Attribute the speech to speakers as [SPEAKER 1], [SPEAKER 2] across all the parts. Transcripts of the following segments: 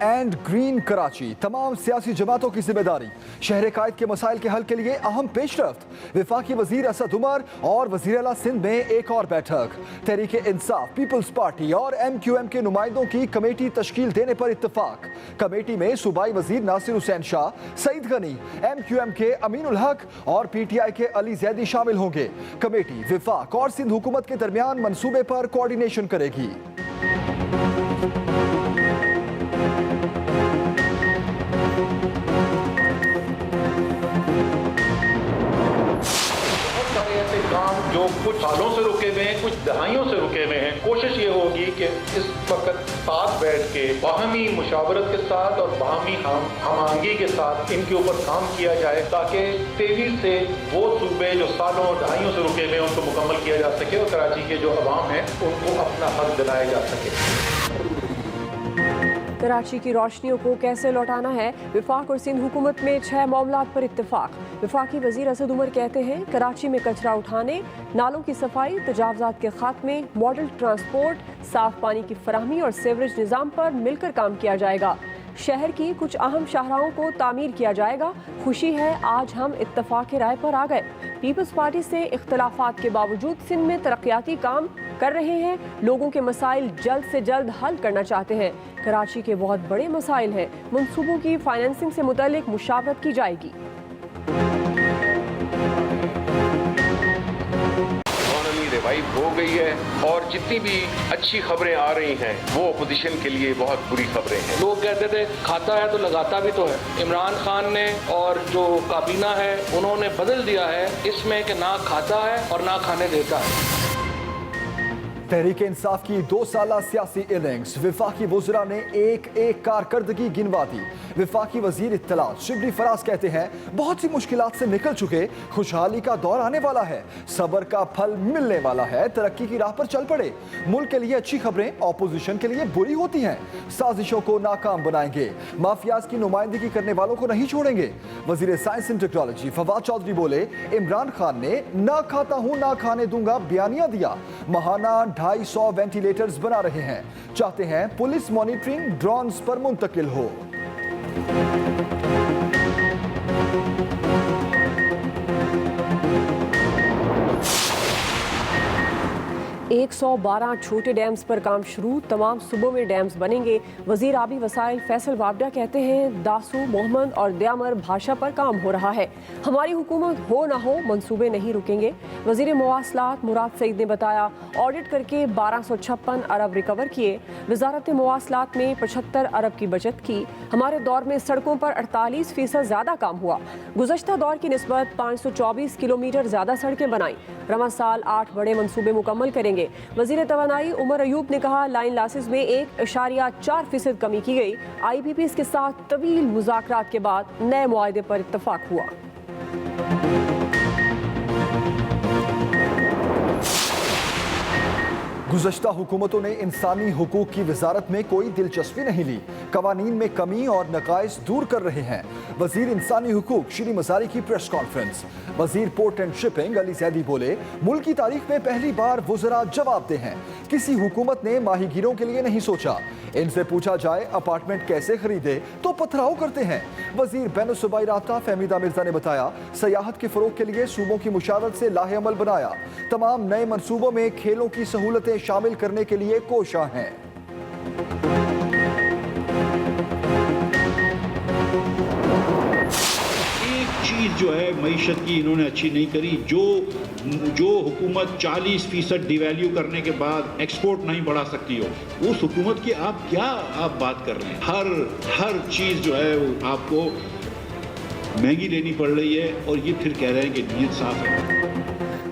[SPEAKER 1] And green Karachi, तमाम सियासी जमातों की जिम्मेदारी। शहर कायद के मसाइल के हल के लिए अहम पेशरफ्त। वफाकी वजीर असद उमर और वजीर आला सिंध में एक और बैठक। तहरीक इंसाफ, पीपल्स पार्टी और MQM के नुमाइंदों की कमेटी तश्कील देने पर इत्तफाक। कमेटी में सूबाई वजीर नासिर हुसैन शाह, सईद गनी, MQM के अमीनुल हक और PTI के अली जैदी शामिल होंगे। कमेटी वफाक और सिंध हुकूमत के दरमियान मंसूबे पर कोऑर्डिनेशन करेगी।
[SPEAKER 2] जो कुछ सालों से रुके हुए हैं, कुछ दहाइयों से रुके हुए हैं, कोशिश ये होगी कि इस वक्त साथ बैठ के बाहमी मुशावरत के साथ और बाहमी हमआहंगी के साथ इनके ऊपर काम किया जाए, ताकि तेजी से वो सूबे जो सालों और दहाइयों से रुके हुए हैं उनको मुकम्मल किया जा सके और कराची के जो अवाम है उनको अपना हक दिलाया जा सके।
[SPEAKER 3] कराची की रोशनियों को कैसे लौटाना है, वफाक और सिंध हुकूमत में 6 मामलात पर इत्तेफाक। वफाकी वजीर असद उमर कहते हैं कराची में कचरा उठाने, नालों की सफाई, तजावजात के खात्मे, मॉडल ट्रांसपोर्ट, साफ पानी की फराहमी और सीवरेज निज़ाम पर मिलकर काम किया जाएगा। शहर की कुछ अहम शाहराहों को तामीर किया जाएगा। खुशी है आज हम इत्तफाक राय पर आ गए। पीपल्स पार्टी से इख्तलाफात के बावजूद सिंध में तरक्याती काम कर रहे हैं। लोगों के मसाइल जल्द से जल्द हल करना चाहते हैं। कराची के बहुत बड़े मसाइल हैं, मंसूबों की फाइनेंसिंग से मुतालिक मुशावरत की जाएगी।
[SPEAKER 4] रिवाइव हो गई है और जितनी भी अच्छी खबरें आ रही हैं वो अपोजिशन के लिए बहुत बुरी खबरें हैं।
[SPEAKER 5] लोग कहते थे खाता है तो लगाता भी तो है। इमरान खान ने और जो काबीना है उन्होंने बदल दिया है इसमें कि ना खाता है और ना खाने देता है।
[SPEAKER 1] तहरीक इंसाफ की 2 साला सियासी इनिंग्स, वफाकी वज़रा ने एक एक कारकर्दगी गिनवा दी। वफाकी वजीर इत्तलात शिबली फराज कहते हैं बहुत सी मुश्किलात से निकल चुके, खुशहाली का दौर आने वाला है, सब्र का फल मिलने वाला है, तरक्की की राह पर चल पड़े। मुल्क के लिए अच्छी खबरें ऑपोजिशन के लिए बुरी होती हैं। साजिशों को नाकाम बनाएंगे, माफियाज की नुमाइंदगी करने वालों को नहीं छोड़ेंगे। वजीर science and technology Fawad Chaudhry बोले इमरान खान ने ना खाता हूं ना खाने दूंगा बयानिया दिया। महाना 250 वेंटिलेटर्स बना रहे हैं, चाहते हैं पुलिस मॉनिटरिंग ड्रोन्स पर मुंतकिल हो।
[SPEAKER 3] 112 छोटे डैम्स पर काम शुरू, तमाम सूबों में डैम्स बनेंगे। वजीर आबी वसाइल फैसल वाबडा कहते हैं दासू, मोहम्मद और दयामर भाषा पर काम हो रहा है। हमारी हुकूमत हो ना हो मंसूबे नहीं रुकेंगे। वजीर मवासलात मुराद सईद ने बताया ऑडिट करके 1256 अरब रिकवर किए। वजारत मवासलात में 75 अरब की बचत की। हमारे दौर में सड़कों पर 48% ज़्यादा काम हुआ। गुज़श्ता दौर की निस्बत 524 किलोमीटर ज़्यादा सड़कें बनाई। रवां साल 8 बड़े मंसूबे मुकम्मल करेंगे। वजीर तवानाई उमर अयूब ने कहा लाइन लासेस में 1.4% कमी की गई। IPPs के साथ तवील मुज़ाकरात के बाद नए मुआहदे पर इत्तफाक हुआ।
[SPEAKER 1] गुज़श्ता हुकूमतों ने इंसानी हुकूक की वजारत में कोई दिलचस्पी नहीं ली, कवानीन में कमी और नकाइस दूर कर रहे हैं। वजीर इंसानी हुकूक श्री मजारी की प्रेस कॉन्फ्रेंस। वजीर port and shipping Ali Zaidi बोले मुल्क की तारीख में पहली बार वज़रा जवाबदेह हैं। किसी हुकूमत ने माहीगीरों के लिए नहीं सोचा। इनसे पूछा जाए अपार्टमेंट कैसे खरीदे तो पथराव करते हैं। वजीर बैनुल-सूबाई राब्ता फहमीदा मिर्जा ने बताया सयाहत के फरोग के लिए सूबों की मुशावरत से लाहे अमल बनाया। तमाम नए मनसूबों में खेलों की सहूलतें शामिल करने के लिए कोशा हैं।
[SPEAKER 6] एक चीज जो है मईशत की इन्होंने अच्छी नहीं करी। जो हुकूमत 40% डिवैल्यू करने के बाद एक्सपोर्ट नहीं बढ़ा सकती हो, उस हुकूमत की आप क्या बात कर रहे हैं। हर चीज जो है आपको महंगी लेनी पड़ रही है और ये फिर कह रहे हैं कि नीयत साफ है।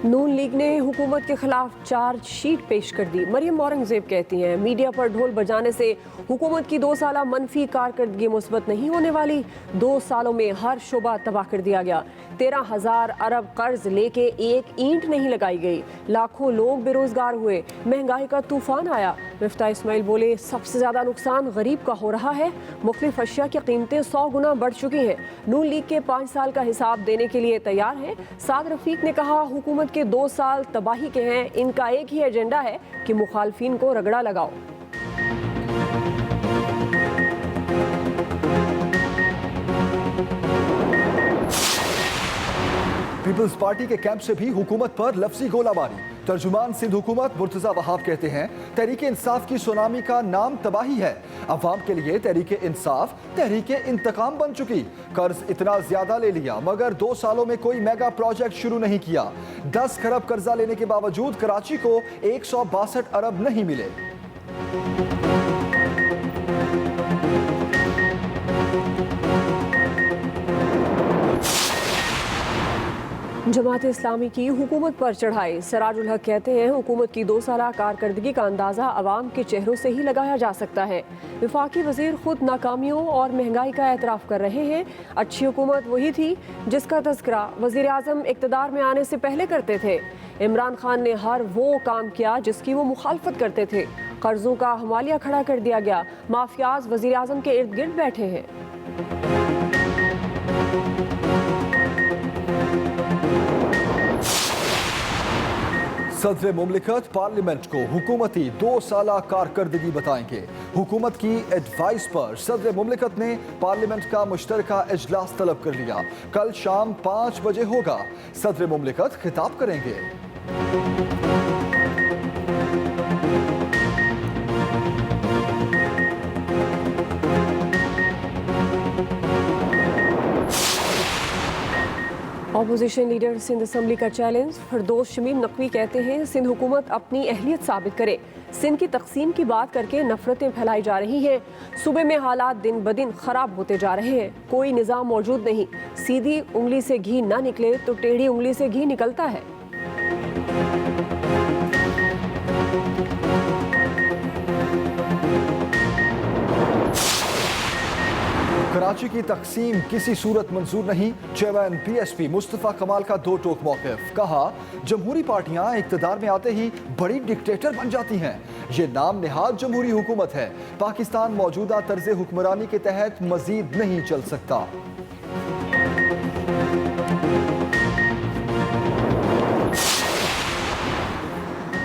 [SPEAKER 3] नून लीग ने हुकूमत के खिलाफ चार्जशीट पेश कर दी। मरियम औरंगजेब कहती हैं मीडिया पर ढोल बजाने से हुकूमत की 2 साला मनफी कारकर्दगी मुस्बत नहीं होने वाली। 2 सालों में हर शोबा तबाह कर दिया गया। 13,000 अरब कर्ज लेके एक ईंट नहीं लगाई गई। लाखों लोग बेरोजगार हुए। महंगाई का तूफान आया। मिफ्ता इस्माइल बोले सबसे ज्यादा नुकसान गरीब का हो रहा है। मुख्तलिफ अशिया की कीमतें 100 गुना बढ़ चुकी हैं। नून लीग के 5 साल का हिसाब देने के लिए तैयार है। साद रफीक ने कहा हुकूमत के 2 साल तबाही के हैं। इनका एक ही एजेंडा है कि मुखालफिन को रगड़ा लगाओ।
[SPEAKER 1] पीपल्स पार्टी के कैंप से भी हुकूमत पर लफ्जी गोलाबारी। तर्जुमान सिंध हुकूमत मुर्तजा वहाब कहते हैं तहरीक इंसाफ की सुनामी का नाम तबाही है। अवाम के लिए तहरीक इंसाफ तहरीक इंतकाम बन चुकी। कर्ज इतना ज्यादा ले लिया मगर 2 सालों में कोई मेगा प्रोजेक्ट शुरू नहीं किया। 10 खरब कर्जा लेने के बावजूद कराची को 162 अरब नहीं मिले।
[SPEAKER 3] जमात इस्लामी की हुकूमत पर चढ़ाई। सराजुल हक कहते हैं हुकूमत की 2 साला कारकर्दगी का अंदाज़ा अवाम के चेहरों से ही लगाया जा सकता है। वफाकी वज़ीर खुद नाकामियों और महंगाई का एतराफ़ कर रहे हैं। अच्छी हुकूमत वही थी जिसका तज़किरा वज़ीर आज़म इक़्तिदार में आने से पहले करते थे। इमरान खान ने हर वो काम किया जिसकी वो मुखालफत करते थे। कर्जों का हवालिया खड़ा कर दिया गया। माफियाज वज़ीर आज़म के इर्द गिर्द बैठे हैं।
[SPEAKER 1] सदर मुमलिकत पार्लियामेंट को हुकूमती 2 साला कारकर्दगी बताएंगे। हुकूमत की एडवाइस पर सदर मुमलिकत ने पार्लियामेंट का मुश्तरका इजलास तलब कर लिया। कल शाम 5 बजे होगा। सदर मुमलिकत खिताब करेंगे।
[SPEAKER 3] अपोजिशन लीडर सिंध असम्बली का चैलेंज। फरदौस शमीम नकवी कहते हैं सिंध हुकूमत अपनी अहलियत साबित करे। सिंध की तकसीम की बात करके नफरतें फैलाई जा रही हैं। सूबे में हालात दिन ब दिन खराब होते जा रहे हैं। कोई निज़ाम मौजूद नहीं। सीधी उंगली से घी ना निकले तो टेढ़ी उंगली से घी निकलता है।
[SPEAKER 1] कराची की तकसीम किसी सूरत मंजूर नहीं। चेयरमैन पीएसपी मुस्तफा कमाल का 2 टोक मौक़िफ़। कहा जमहूरी पार्टियां इक़्तिदार में आते ही बड़ी डिक्टेटर बन जाती हैं। ये नाम निहाद जमहूरी हुकूमत है। पाकिस्तान मौजूदा तर्ज हुक्मरानी के तहत मजीद नहीं चल सकता।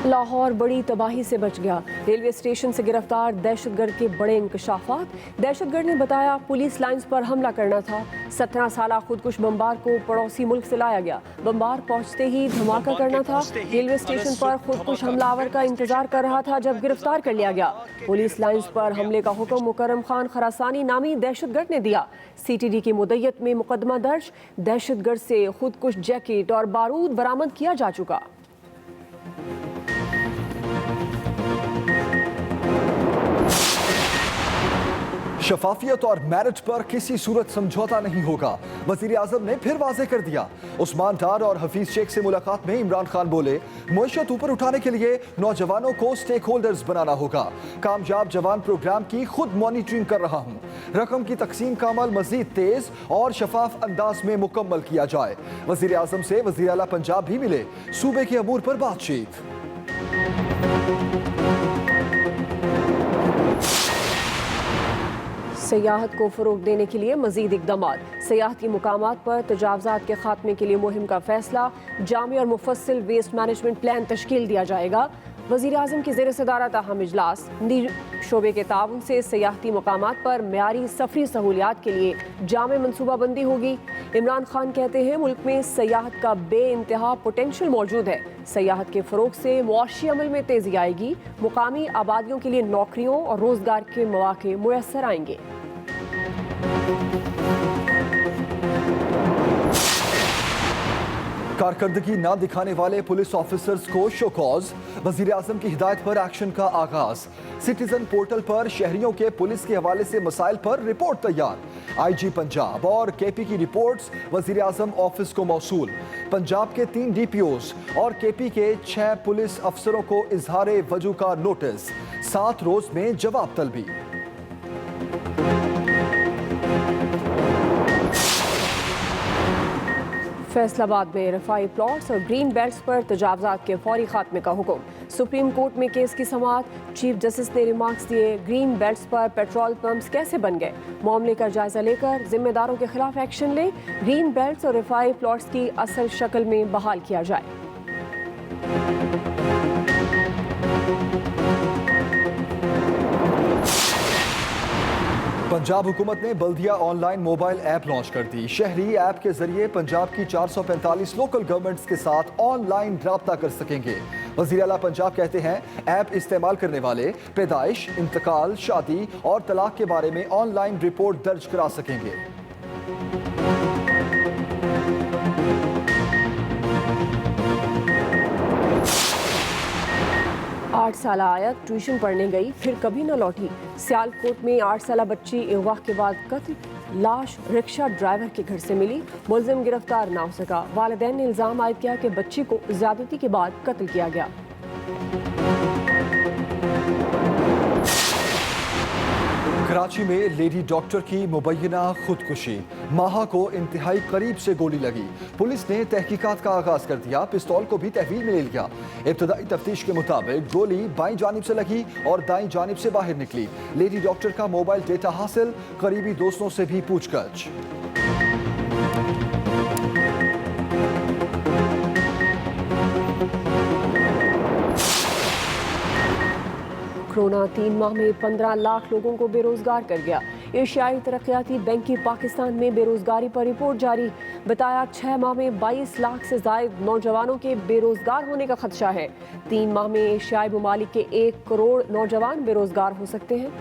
[SPEAKER 3] लाहौर बड़ी तबाही से बच गया। रेलवे स्टेशन से गिरफ्तार दहशतगर्द के बड़े इंकशाफात। दहशतगर्द ने बताया पुलिस लाइंस पर हमला करना था। 17 साला खुदकुश बम्बार को पड़ोसी मुल्क से लाया गया। बम्बार पहुंचते ही धमाका करना था। रेलवे स्टेशन पर खुदकुश हमलावर का इंतजार कर रहा था जब गिरफ्तार कर लिया गया। पुलिस लाइंस पर हमले का हुक्म मुकर्रम खान खरासानी नामी दहशतगर्द ने दिया। CTD की मुद्दत में मुकदमा दर्ज। दहशतगर्द से खुदकुश जैकेट और बारूद बरामद किया जा चुका।
[SPEAKER 1] शफाफियत और मेरिट पर किसी सूरत समझौता नहीं होगा। वजीर आजम ने फिर वाज़ेह कर दिया। उस्मान डार और हफीज शेख से मुलाकात में इमरान खान बोले मईशत ऊपर उठाने के लिए नौजवानों को स्टेक होल्डर्स बनाना होगा। कामयाब जवान प्रोग्राम की खुद मॉनिटरिंग कर रहा हूँ। रकम की तकसीम का अमल मजीद तेज और शफाफ अंदाज में मुकम्मल किया जाए। वजीर आजम से वजीर आला पंजाब भी मिले। सूबे के अमूर पर बातचीत।
[SPEAKER 3] सयाहत को फ़रोग देने के लिए मज़ीद इक़दामात। सयाहती मुकामात पर तजावज़ात के खात्मे के लिए मुहिम का फैसला। जामी और मुफस्सिल वेस्ट मैनेजमेंट प्लान तश्कील दिया जाएगा। वज़ीर आज़म की ज़ेर सदारत अहम इजलास। निजी शोबे के ताउन से सयाहती मुकामात पर मेयारी सफरी सहूलियात के लिए जामे मनसूबाबंदी होगी। इमरान खान कहते हैं मुल्क में सयाहत का बे इंतहा पोटेंशल मौजूद है। सयाहत के फ़रोग से मुआशी अमल में तेज़ी आएगी। मुकामी आबादियों के लिए नौकरियों और रोज़गार के मौके मुयस्सर आएंगे।
[SPEAKER 1] कारकर्दगी न दिखाने वाले पुलिस ऑफिसर्स को शो कॉज। वजीर आजम की हिदायत पर एक्शन का आगाज। सिटीजन पोर्टल पर शहरियों के पुलिस के हवाले से मसाइल पर रिपोर्ट तैयार। IG पंजाब और KP की रिपोर्ट्स वजीर आजम ऑफिस को मौसूल। पंजाब के 3 DPOs और KP के 6 पुलिस अफसरों को इजहार वजू का नोटिस। 7 रोज में जवाब तलबी।
[SPEAKER 3] फैसलाबाद में रफाई प्लॉट्स और ग्रीन बेल्ट्स पर तजावज़ात के फौरी खात्मे का हुक्म। सुप्रीम कोर्ट में केस की समाअत। चीफ जस्टिस ने रिमार्क्स दिए ग्रीन बेल्ट्स पर पेट्रोल पंप्स कैसे बन गए। मामले का जायजा लेकर जिम्मेदारों के खिलाफ एक्शन ले। ग्रीन बेल्ट्स और रफाई प्लॉट्स की असल शक्ल में बहाल किया जाए।
[SPEAKER 1] पंजाब हुकूमत ने बल्दिया ऑनलाइन मोबाइल ऐप लॉन्च कर दी। शहरी ऐप के जरिए पंजाब की 445 लोकल गवर्नमेंट्स के साथ ऑनलाइन राब्ता कर सकेंगे। वज़ीर आला पंजाब कहते हैं ऐप इस्तेमाल करने वाले पैदाइश, इंतकाल, शादी और तलाक के बारे में ऑनलाइन रिपोर्ट दर्ज करा सकेंगे।
[SPEAKER 3] 8 साल आयत ट्यूशन पढ़ने गई, फिर कभी न लौटी। सियालकोट में 8 साल बच्ची अगवा के बाद कत्ल, लाश रिक्शा ड्राइवर के घर से मिली, मुलजिम गिरफ्तार ना हो सका। वालिदैन ने इल्जाम आयद किया कि बच्ची को ज्यादती के बाद कत्ल किया गया।
[SPEAKER 1] कराची में लेडी डॉक्टर की मुबैना खुदकुशी, माहा को इंतहाई करीब से गोली लगी। पुलिस ने तहकीकात का आगाज कर दिया, पिस्तौल को भी तहवील में ले लिया। इब्तदाई तफ्तीश के मुताबिक गोली बाईं जानिब से लगी और दाईं जानिब से बाहर निकली। लेडी डॉक्टर का मोबाइल डेटा हासिल, करीबी दोस्तों से भी पूछताछ।
[SPEAKER 3] कोरोना 3 माह में 15 लाख लोगों को बेरोजगार कर गया। एशियाई तरक्याती बैंक की पाकिस्तान में बेरोजगारी पर रिपोर्ट जारी, बताया 6 माह में 22 लाख से जायद नौजवानों के बेरोजगार होने का खदशा है। 3 माह में एशियाई ममालिक के 1 करोड़ नौजवान बेरोजगार हो सकते हैं।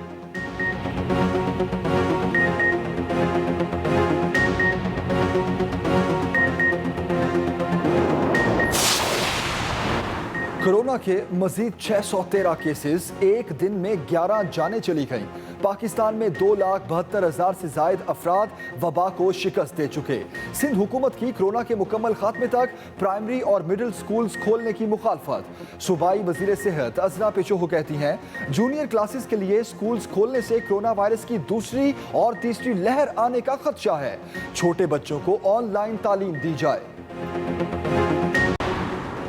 [SPEAKER 1] कोरोना के मजीद 613 केसेस, एक दिन में 11 जानें चली गईं। पाकिस्तान में 2,72,000 से जायद अफराद वबा को शिकस्त दे चुके। सिंध हुकूमत की कोरोना के मुकम्मल खात्मे तक प्राइमरी और मिडिल स्कूल्स खोलने की मुखालफत। सूबाई वजीर सेहत अज़रा पेचोहो कहती हैं जूनियर क्लासेस के लिए स्कूल्स खोलने से कोरोना वायरस की दूसरी और तीसरी लहर आने का खदशा है। छोटे बच्चों को ऑनलाइन तालीम दी जाए।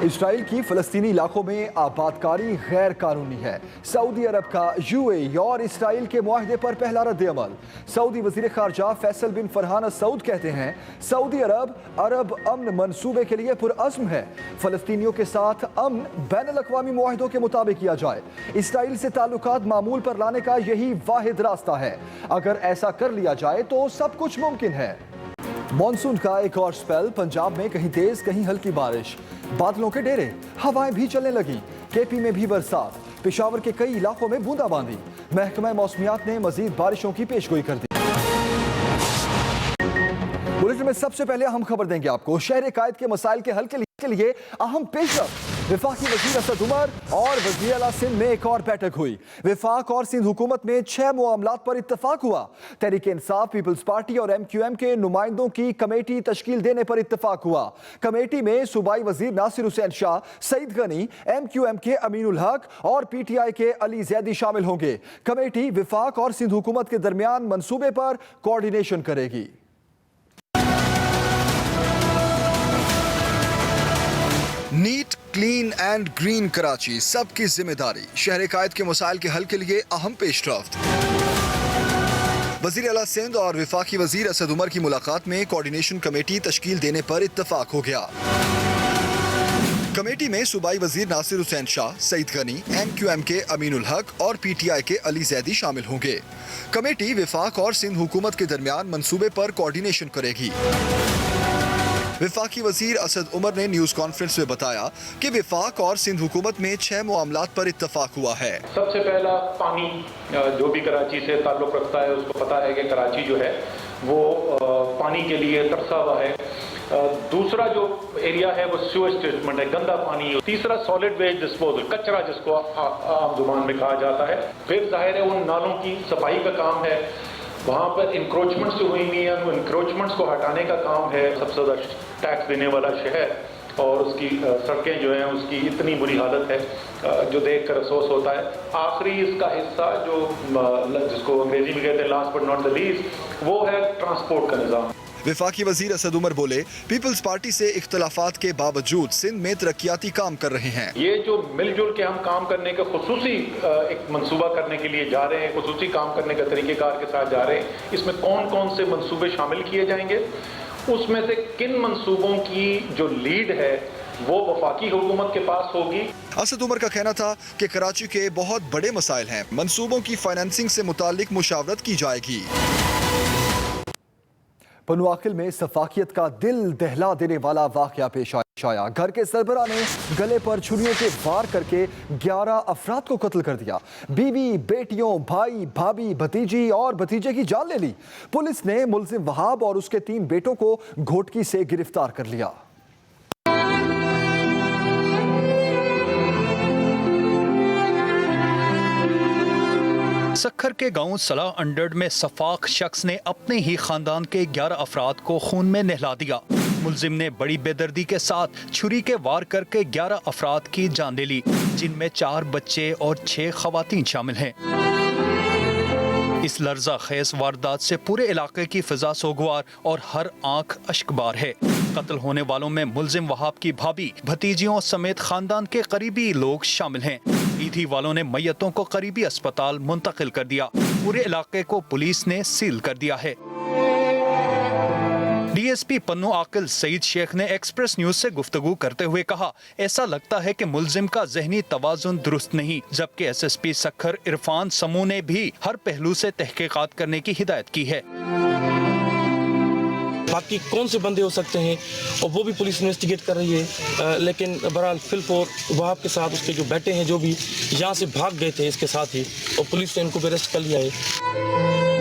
[SPEAKER 1] इजराइल की फलस्तीनी इलाकों में आबादकारी गैर कानूनी है। सऊदी अरब का यूएई और इजराइल के मुआहदे पर पहला रद्द-ए-अमल। सऊदी वजीर खारजा फैसल बिन फरहान सऊद कहते हैं सऊदी अरब अरब अमन मंसूबे के लिए पुरअज़्म है। फलस्तीनियों के साथ अमन बैनुल-अक़वामी मुआहदों के मुताबिक किया जाए। इजराइल से ताल्लुकात मामूल पर लाने का यही वाहिद रास्ता है। अगर ऐसा कर लिया जाए तो सब कुछ मुमकिन है। मॉनसून का एक और स्पेल, पंजाब में कहीं तेज कहीं हल्की बारिश, बादलों के डेरे, हवाएं भी चलने लगी। केपी में भी बरसात, पेशावर के कई इलाकों में बूंदाबांदी। महकमा मौसमियात ने मजीद बारिशों की पेशगोई कर दी। बुलेटिन में सबसे पहले हम खबर देंगे आपको शहर कायद के मसाइल के हल के लिए अहम पेशरफ। विफाकी वजीर असद उमर और वजीर आला सिंध में एक और बैठक हुई। विफाक और सिंध हुकूमत में 6 मामलात पर इत्तफाक हुआ। तहरीक इंसाफ, पीपल्स पार्टी और MQM के नुमाइंदों की कमेटी तश्कील देने पर इत्तफाक हुआ। कमेटी में सूबाई वजीर नासिर हुसैन शाह, सईद गनी, MQM के अमीनुल हक और PTI के अली जैदी शामिल होंगे। कमेटी विफाक और सिंध हुकूमत के दरमियान मंसूबे पर कोऑर्डिनेशन करेगी। Neat, clean and green Karachi, सबकी जिम्मेदारी। शहर कायद के मसाइल के हल के लिए अहम पेशरफ्त। वजीर आला सिंध और विफाकी वजीर असद उमर की मुलाकात में कोऑर्डिनेशन कमेटी तश्कील देने पर इत्तफाक हो गया। कमेटी में सूबाई वजीर नासिर हुसैन शाह, सईद गनी, MQM के अमीनुल हक और PTI के अली जैदी शामिल होंगे। कमेटी विफाक और सिंध हुकूमत के दरमियान मंसूबे पर कोऑर्डिनेशन करेगी। विफाकी वजीर असद उमर ने न्यूज कॉन्फ्रेंस में बताया कि विफाक और सिंध हुकूमत में 6 मामलात पर इत्तफाक हुआ है।
[SPEAKER 2] सबसे पहला पानी, जो भी कराची से ताल्लुक रखता है उसको पता है कि कराची जो है वो पानी के लिए तरसा हुआ है। दूसरा जो एरिया है वो सीवेज ट्रीटमेंट है, गंदा पानी। तीसरा सॉलिड वेस्ट डिस्पोजल, कचरा जिसको आम जुबान में कहा जाता है। फिर जाहिर है उन नालों की सफाई का काम है। वहाँ पर इंक्रोचमेंट्स जो हुई हुई हैं वो इंक्रोचमेंट्स को हटाने का काम है। सबसे ज़्यादा टैक्स देने वाला शहर और उसकी सड़कें जो हैं उसकी इतनी बुरी हालत है जो देख कर अफसोस होता है। आखिरी इसका हिस्सा जो जिसको अंग्रेजी में कहते हैं last but not the least, वो है ट्रांसपोर्ट का निज़ाम।
[SPEAKER 1] विफाकी वजीर असद उमर बोले पीपल्स पार्टी से इख्तलाफात के बावजूद सिंध में तरक्याती काम कर रहे हैं।
[SPEAKER 2] ये जो मिलजुल के हम काम करने का खुसूसी एक मंसूबा करने के लिए जा रहे हैं, खुसूसी काम करने का तरीक़ेकार के साथ जा रहे हैं। इसमें कौन कौन से मंसूबे शामिल किए जाएंगे, उसमें से किन मंसूबों की जो लीड है वो वफाकी हुकूमत के पास होगी।
[SPEAKER 1] असद उमर का कहना था कि कराची के बहुत बड़े मसाइल हैं, मंसूबों की फाइनेंसिंग से मुतालिक मुशावरत की जाएगी। पनुआकिल में सफाकियत का दिल दहला देने वाला वाकया पेश आया। घर के सरबरा ने गले पर छुरियों के वार करके 11 अफराद को कत्ल कर दिया। बीवी, बेटियों, भाई, भाभी, भतीजी और भतीजे की जान ले ली। पुलिस ने मुलजिम वहाब और उसके 3 बेटों को घोटकी से गिरफ्तार कर लिया।
[SPEAKER 7] सक्खर के गांव सलाह अंडर्ड में सफाक शख्स ने अपने ही खानदान के 11 अफराद को खून में नहला दिया। मुलजिम ने बड़ी बेदर्दी के साथ छुरी के वार करके 11 अफराद की जान ले ली, जिनमें 4 बच्चे और 6 खवातीन शामिल हैं। इस लर्जा खेज वारदात से पूरे इलाके की फिजा सोगवार और हर आंख अश्कबार है। कत्ल होने वालों में मुलजिम वहाब की भाभी, भतीजियों समेत खानदान के करीबी लोग शामिल हैं। ईदी वालों ने मैयतों को करीबी अस्पताल मुंतकिल कर दिया। पूरे इलाके को पुलिस ने सील कर दिया है। डीएसपी पन्नू आकिल सईद शेख ने एक्सप्रेस न्यूज से गुफ्तगू करते हुए कहा, ऐसा लगता है कि मुलजिम का जहनी तवाजुन दुरुस्त नहीं, जबकि एसएसपी सक्खर इरफान समू ने भी हर पहलू से तहकीकात करने की हिदायत की है।
[SPEAKER 8] बाकी कौन से बंदे हो सकते हैं और वो भी पुलिस इन्वेस्टिगेट कर रही है, लेकिन बहरहाल फिलफोर वहाब के साथ उसके जो बेटे हैं जो भी यहाँ से भाग गए थे इसके साथ ही, और पुलिस ने इनको भी अरेस्ट कर लिया है।